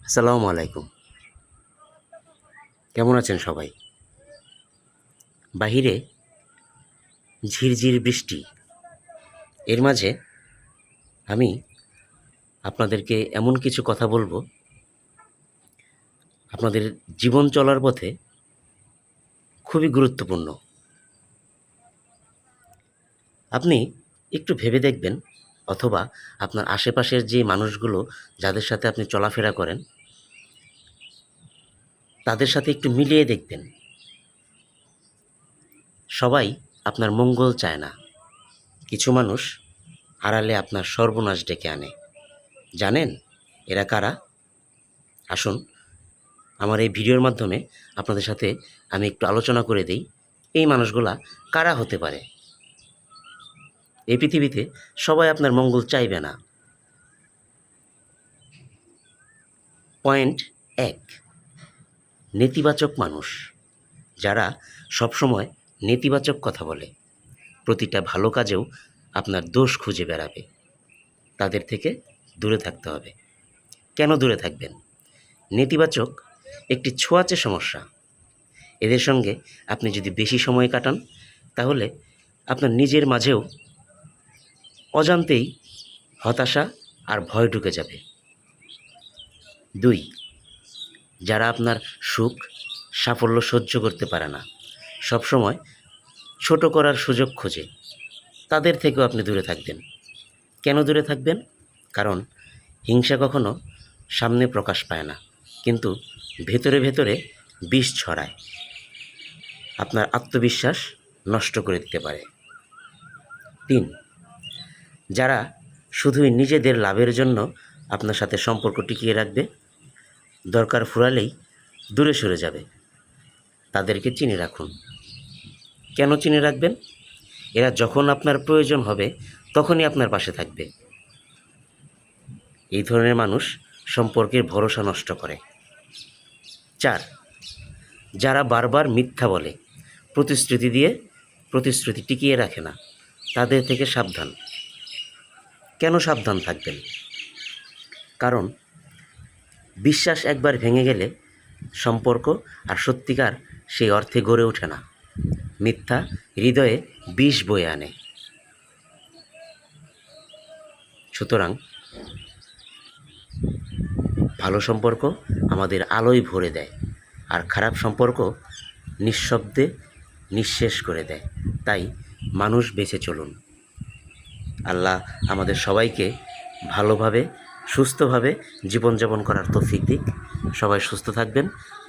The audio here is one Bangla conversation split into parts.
আসসালামু আলাইকুম। কেমন আছেন সবাই? বাহিরে ঝিরঝির বৃষ্টি। এর মাঝে আমি আপনাদেরকে এমন কিছু কথা বলবো, আপনাদের জীবন চলার পথে খুবই গুরুত্বপূর্ণ। আপনি একটু ভেবে দেখবেন, অথবা আপনার আশেপাশের যে মানুষগুলো যাদের সাথে আপনি চলাফেরা করেন, তাদের সাথে একটু মিলিয়ে দেখবেন। সবাই আপনার মঙ্গল চায় না। কিছু মানুষ আড়ালে আপনার সর্বনাশ ডেকে আনে। জানেন এরা কারা? আসুন, আমার এই ভিডিওর মাধ্যমে আপনাদের সাথে আমি একটু আলোচনা করে দেই, এই মানুষগুলা কারা হতে পারে। এই পৃথিবীতে সবাই আপনার মঙ্গল চাইবে না। পয়েন্ট 1, নেতিবাচক মানুষ, যারা সবসময় নেতিবাচক কথা বলে, প্রতিটা ভালো কাজেও আপনার দোষ খুঁজে বেড়াবে। তাদের থেকে দূরে থাকতে হবে। কেন দূরে থাকবেন? নেতিবাচক একটি ছোঁয়াচে সমস্যা। এদের সঙ্গে আপনি যদি বেশি সময় কাটান, তাহলে আপনার নিজের মাঝেও অজান্তেই হতাশা আর ভয় ঢুকে যাবে। 2, যারা আপনার সুখ সাফল্য সহ্য করতে পারে না, সবসময় ছোট করার সুযোগ খোঁজে, তাদের থেকেও আপনি দূরে থাকবেন। কেন দূরে থাকবেন? কারণ হিংসা কখনো সামনে প্রকাশ পায় না, কিন্তু ভেতরে ভেতরে বিষ ছড়ায়, আপনার আত্মবিশ্বাস নষ্ট করে দিতে পারে। 3, যারা শুধুই নিজেদের লাভের জন্য আপনার সাথে সম্পর্ক টিকিয়ে রাখবে, দরকার ফুরালেই দূরে সরে যাবে, তাদেরকে চিনে রাখুন। কেন চিনে রাখবেন? এরা যখন আপনার প্রয়োজন হবে তখনই আপনার পাশে থাকবে। এই ধরনের মানুষ সম্পর্কের ভরসা নষ্ট করে। 4, যারা বারবার মিথ্যা বলে, প্রতিশ্রুতি দিয়ে প্রতিশ্রুতি টিকিয়ে রাখে না, তাদের থেকে সাবধান। কেন সাবধান থাকবেন? কারণ বিশ্বাস একবার ভেঙে গেলে সম্পর্ক আর সত্যিকার সেই অর্থে গড়ে ওঠে না। মিথ্যা হৃদয়ে বিষ বয়ে আনে। সুতরাং ভালো সম্পর্ক আমাদের আলোয় ভরে দেয়, আর খারাপ সম্পর্ক নিঃশব্দে নিঃশেষ করে দেয়। তাই মানুষ বেঁচে চলুন। আল্লাহ আমাদের সবাইকে ভালোভাবে সুস্থভাবে জীবনযাপন করার তৌফিক দিক। সবাই সুস্থ থাকবেন,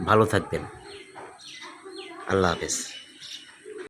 ভালো থাকবেন। আল্লাহ হাফেজ।